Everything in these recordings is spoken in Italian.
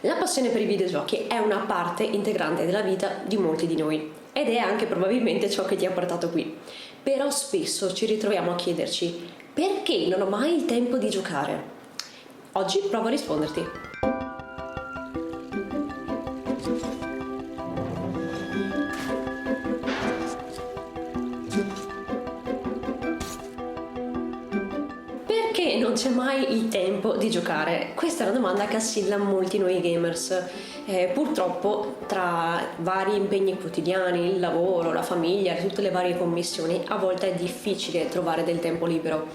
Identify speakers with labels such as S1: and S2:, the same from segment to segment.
S1: La passione per i videogiochi è una parte integrante della vita di molti di noi ed è anche probabilmente ciò che ti ha portato qui. Però spesso ci ritroviamo a chiederci: perché non ho mai il tempo di giocare? Oggi provo a risponderti. Perché non c'è mai il tempo di giocare? Questa è una domanda che assilla molti noi gamers. Purtroppo tra vari impegni quotidiani, il lavoro, la famiglia, tutte le varie commissioni, a volte è difficile trovare del tempo libero.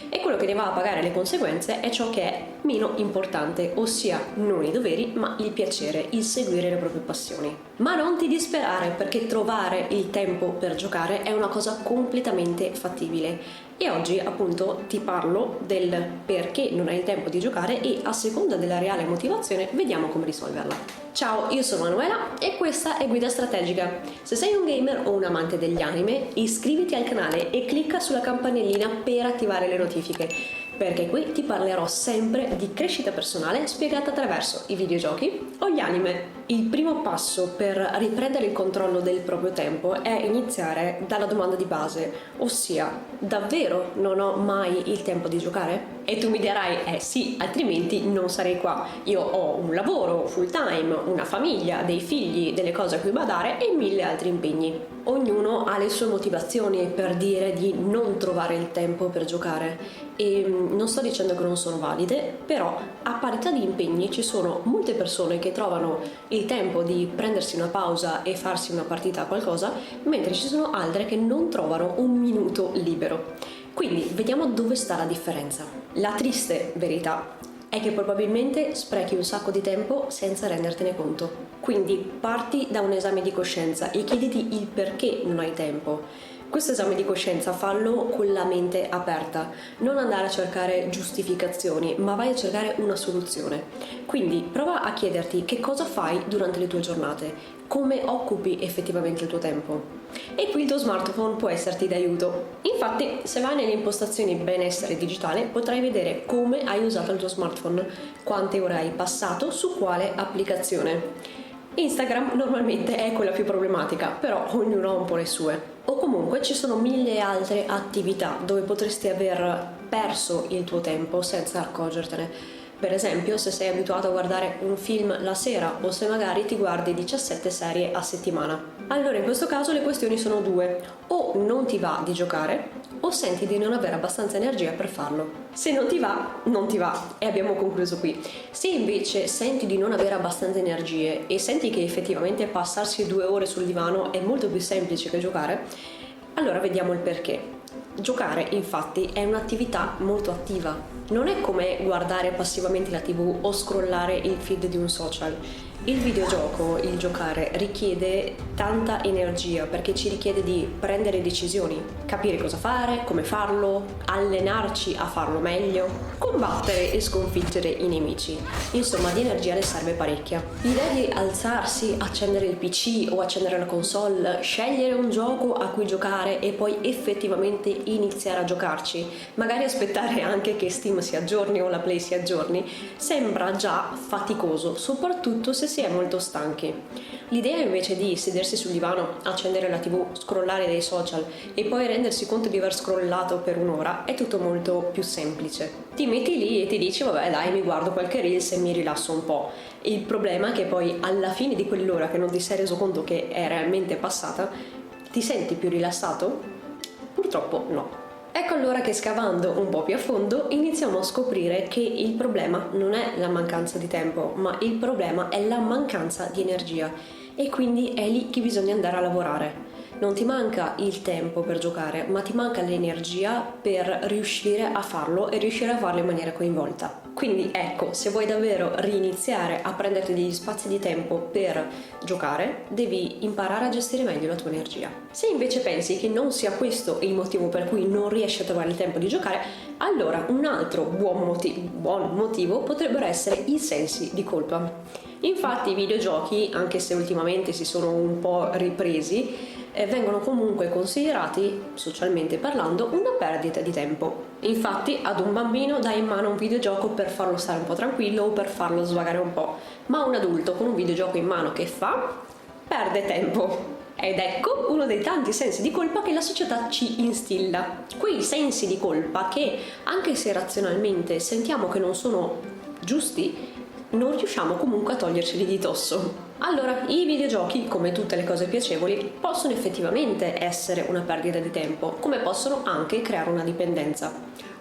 S1: E quello che ne va a pagare le conseguenze è ciò che è meno importante, ossia non i doveri, ma il piacere, il seguire le proprie passioni. Ma non ti disperare, perché trovare il tempo per giocare è una cosa completamente fattibile. E oggi appunto ti parlo del perché non hai il tempo di giocare e a seconda della reale motivazione vediamo come risolverla. Ciao, io sono Manuela e questa è Guida Strategica. Se sei un gamer o un amante degli anime, iscriviti al canale e clicca sulla campanellina per attivare le notifiche, perché qui ti parlerò sempre di crescita personale spiegata attraverso i videogiochi o gli anime. Il primo passo per riprendere il controllo del proprio tempo è iniziare dalla domanda di base, ossia: davvero non ho mai il tempo di giocare? E tu mi dirai: sì, altrimenti non sarei qua. Io ho un lavoro full time, una famiglia, dei figli, delle cose a cui badare e mille altri impegni. Ognuno ha le sue motivazioni per dire di non trovare il tempo per giocare e non sto dicendo che non sono valide, però a parità di impegni ci sono molte persone che trovano il tempo di prendersi una pausa e farsi una partita a qualcosa, mentre ci sono altre che non trovano un minuto libero. Quindi vediamo dove sta la differenza. La triste verità è che probabilmente sprechi un sacco di tempo senza rendertene conto. Quindi parti da un esame di coscienza e chiediti il perché non hai tempo. Questo esame di coscienza fallo con la mente aperta, non andare a cercare giustificazioni, ma vai a cercare una soluzione. Quindi prova a chiederti che cosa fai durante le tue giornate, come occupi effettivamente il tuo tempo. E qui il tuo smartphone può esserti d'aiuto. Infatti, se vai nelle impostazioni benessere digitale, potrai vedere come hai usato il tuo smartphone, quante ore hai passato su quale applicazione. Instagram normalmente è quella più problematica, però ognuno ha un po' le sue. O comunque ci sono mille altre attività dove potresti aver perso il tuo tempo senza accorgertene. Per esempio, se sei abituato a guardare un film la sera o se magari ti guardi 17 serie a settimana. Allora in questo caso le questioni sono due: o non ti va di giocare o senti di non avere abbastanza energia per farlo. Se non ti va, non ti va e abbiamo concluso qui. Se invece senti di non avere abbastanza energie e senti che effettivamente passarsi 2 ore sul divano è molto più semplice che giocare, allora vediamo il perché. Giocare infatti è un'attività molto attiva, non è come guardare passivamente la TV o scrollare il feed di un social. Il videogioco, il giocare, richiede tanta energia perché ci richiede di prendere decisioni, capire cosa fare, come farlo, allenarci a farlo meglio, combattere e sconfiggere i nemici. Insomma, di energia ne serve parecchia. L'idea di alzarsi, accendere il PC o accendere la console, scegliere un gioco a cui giocare e poi effettivamente iniziare a giocarci, magari aspettare anche che Steam si aggiorni o la Play si aggiorni, sembra già faticoso, soprattutto se si è molto stanchi. L'idea invece di sedersi sul divano, accendere la TV, scrollare dei social e poi rendersi conto di aver scrollato per un'ora è tutto molto più semplice. Ti metti lì e ti dici: vabbè dai, mi guardo qualche reels e mi rilasso un po'. Il problema è che poi alla fine di quell'ora che non ti sei reso conto che è realmente passata, ti senti più rilassato? Purtroppo no. Ecco allora che scavando un po' più a fondo iniziamo a scoprire che il problema non è la mancanza di tempo, ma il problema è la mancanza di energia e quindi è lì che bisogna andare a lavorare. Non ti manca il tempo per giocare, ma ti manca l'energia per riuscire a farlo e riuscire a farlo in maniera coinvolta. Quindi ecco, se vuoi davvero riniziare a prenderti degli spazi di tempo per giocare, devi imparare a gestire meglio la tua energia. Se invece pensi che non sia questo il motivo per cui non riesci a trovare il tempo di giocare, allora un altro buon motivo potrebbero essere i sensi di colpa. Infatti i videogiochi, anche se ultimamente si sono un po' ripresi, vengono comunque considerati, socialmente parlando, una perdita di tempo. Infatti ad un bambino dai in mano un videogioco per farlo stare un po' tranquillo o per farlo svagare un po', ma un adulto con un videogioco in mano che fa? Perde tempo. Ed ecco uno dei tanti sensi di colpa che la società ci instilla. Quei sensi di colpa che, anche se razionalmente sentiamo che non sono giusti, non riusciamo comunque a toglierceli di dosso. Allora, i videogiochi, come tutte le cose piacevoli, possono effettivamente essere una perdita di tempo, come possono anche creare una dipendenza.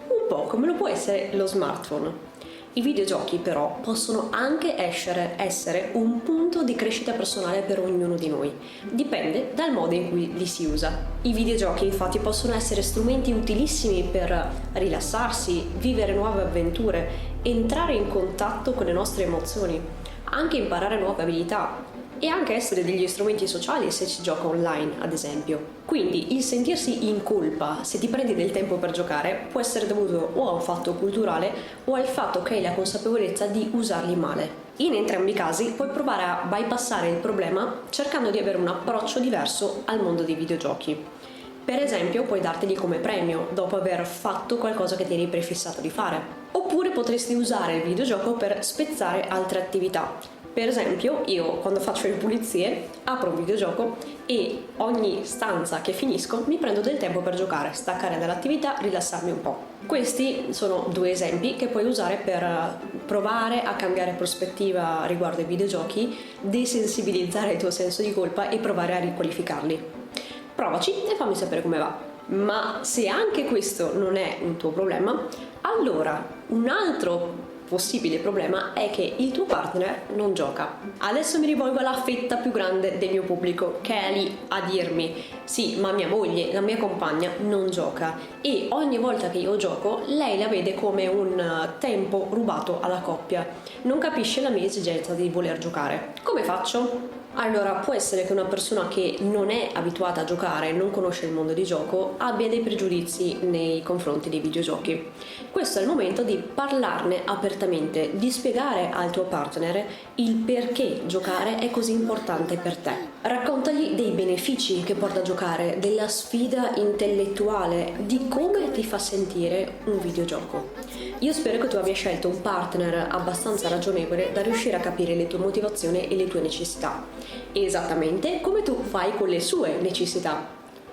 S1: Un po' come lo può essere lo smartphone. I videogiochi però possono anche essere un punto di crescita personale per ognuno di noi. Dipende dal modo in cui li si usa. I videogiochi infatti possono essere strumenti utilissimi per rilassarsi, vivere nuove avventure, entrare in contatto con le nostre emozioni, anche imparare nuove abilità e anche essere degli strumenti sociali se si gioca online, ad esempio. Quindi il sentirsi in colpa se ti prendi del tempo per giocare può essere dovuto o a un fatto culturale o al fatto che hai la consapevolezza di usarli male. In entrambi i casi puoi provare a bypassare il problema cercando di avere un approccio diverso al mondo dei videogiochi. Per esempio, puoi darteli come premio dopo aver fatto qualcosa che ti eri prefissato di fare. Oppure potresti usare il videogioco per spezzare altre attività. Per esempio, io quando faccio le pulizie apro un videogioco e ogni stanza che finisco mi prendo del tempo per giocare, staccare dall'attività, rilassarmi un po'. Questi sono due esempi che puoi usare per provare a cambiare prospettiva riguardo ai videogiochi, desensibilizzare il tuo senso di colpa e provare a riqualificarli. Provaci e fammi sapere come va. Ma se anche questo non è un tuo problema, allora un altro possibile problema è che il tuo partner non gioca. Adesso mi rivolgo alla fetta più grande del mio pubblico che è lì a dirmi: sì, ma mia moglie, la mia compagna, non gioca e ogni volta che io gioco lei la vede come un tempo rubato alla coppia. Non capisce la mia esigenza di voler giocare. Come faccio? Allora, può essere che una persona che non è abituata a giocare, non conosce il mondo di gioco, abbia dei pregiudizi nei confronti dei videogiochi. Questo è il momento di parlarne apertamente, di spiegare al tuo partner il perché giocare è così importante per te. Raccontagli dei benefici che porta a giocare, della sfida intellettuale, di come ti fa sentire un videogioco. Io spero che tu abbia scelto un partner abbastanza ragionevole da riuscire a capire le tue motivazioni e le tue necessità, esattamente come tu fai con le sue necessità.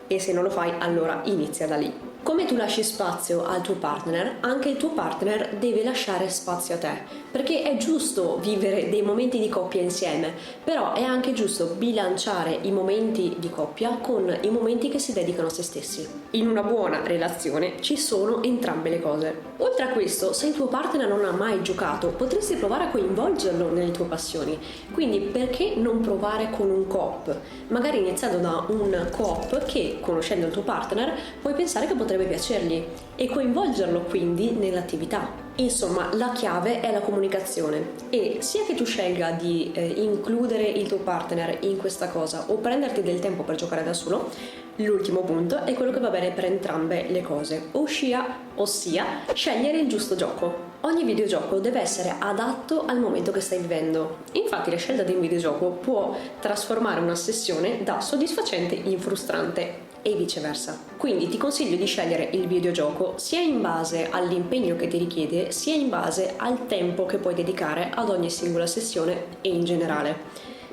S1: E se non lo fai, allora inizia da lì. Come tu lasci spazio al tuo partner, anche il tuo partner deve lasciare spazio a te, perché è giusto vivere dei momenti di coppia insieme, però è anche giusto bilanciare i momenti di coppia con i momenti che si dedicano a se stessi. In una buona relazione ci sono entrambe le cose. Oltre a questo, se il tuo partner non ha mai giocato, potresti provare a coinvolgerlo nelle tue passioni. Quindi perché non provare con un co-op? Magari iniziando da un co-op che, conoscendo il tuo partner, puoi pensare che potrebbe piacergli e coinvolgerlo quindi nell'attività. Insomma, la chiave è la comunicazione e sia che tu scelga di includere il tuo partner in questa cosa o prenderti del tempo per giocare da solo, l'ultimo punto è quello che va bene per entrambe le cose, ossia scegliere il giusto gioco. Ogni videogioco deve essere adatto al momento che stai vivendo. Infatti la scelta di un videogioco può trasformare una sessione da soddisfacente in frustrante e viceversa. Quindi ti consiglio di scegliere il videogioco sia in base all'impegno che ti richiede, sia in base al tempo che puoi dedicare ad ogni singola sessione e in generale.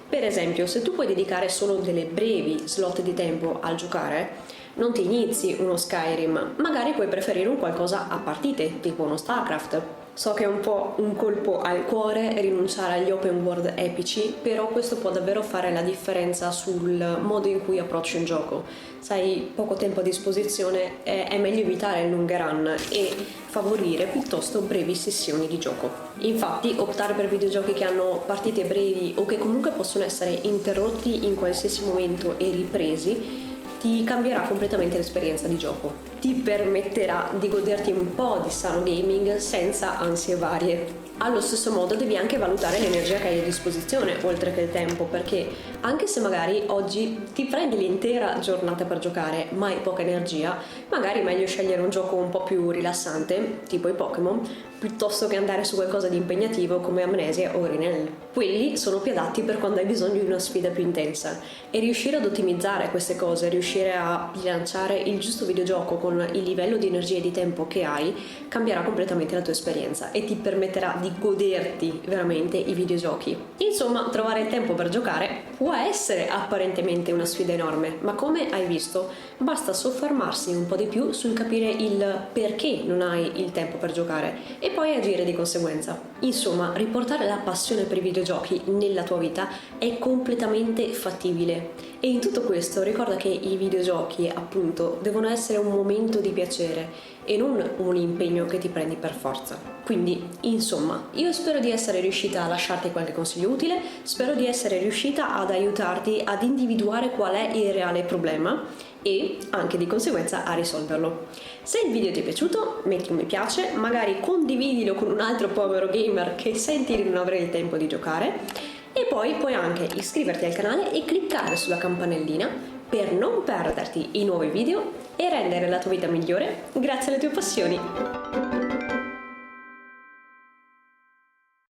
S1: Per esempio, se tu puoi dedicare solo delle brevi slot di tempo al giocare, non ti inizi uno Skyrim, magari puoi preferire un qualcosa a partite, tipo uno StarCraft. So che è un po' un colpo al cuore rinunciare agli open world epici, però questo può davvero fare la differenza sul modo in cui approcci un gioco. Se hai poco tempo a disposizione è meglio evitare il lunghe run e favorire piuttosto brevi sessioni di gioco. Infatti optare per videogiochi che hanno partite brevi o che comunque possono essere interrotti in qualsiasi momento e ripresi ti cambierà completamente l'esperienza di gioco. Ti permetterà di goderti un po' di sano gaming senza ansie varie. Allo stesso modo devi anche valutare l'energia che hai a disposizione, oltre che il tempo, perché anche se magari oggi ti prendi l'intera giornata per giocare ma hai poca energia, magari è meglio scegliere un gioco un po' più rilassante, tipo i Pokémon, piuttosto che andare su qualcosa di impegnativo come Amnesia o Rinel. Quelli sono più adatti per quando hai bisogno di una sfida più intensa, e riuscire ad ottimizzare queste cose, riuscire a bilanciare il giusto videogioco con il livello di energia e di tempo che hai, cambierà completamente la tua esperienza e ti permetterà di goderti veramente i videogiochi. Insomma, trovare il tempo per giocare può essere apparentemente una sfida enorme, ma come hai visto, basta soffermarsi un po' di più sul capire il perché non hai il tempo per giocare e poi agire di conseguenza. Insomma, riportare la passione per i videogiochi nella tua vita è completamente fattibile. E in tutto questo ricorda che i videogiochi, appunto, devono essere un momento di piacere e non un impegno che ti prendi per forza. Quindi, insomma, io spero di essere riuscita a lasciarti qualche consiglio utile, spero di essere riuscita ad aiutarti ad individuare qual è il reale problema e anche di conseguenza a risolverlo. Se il video ti è piaciuto, metti un mi piace, magari condividilo con un altro povero gamer che senti di non avere il tempo di giocare, e poi puoi anche iscriverti al canale e cliccare sulla campanellina per non perderti i nuovi video e rendere la tua vita migliore grazie alle tue passioni.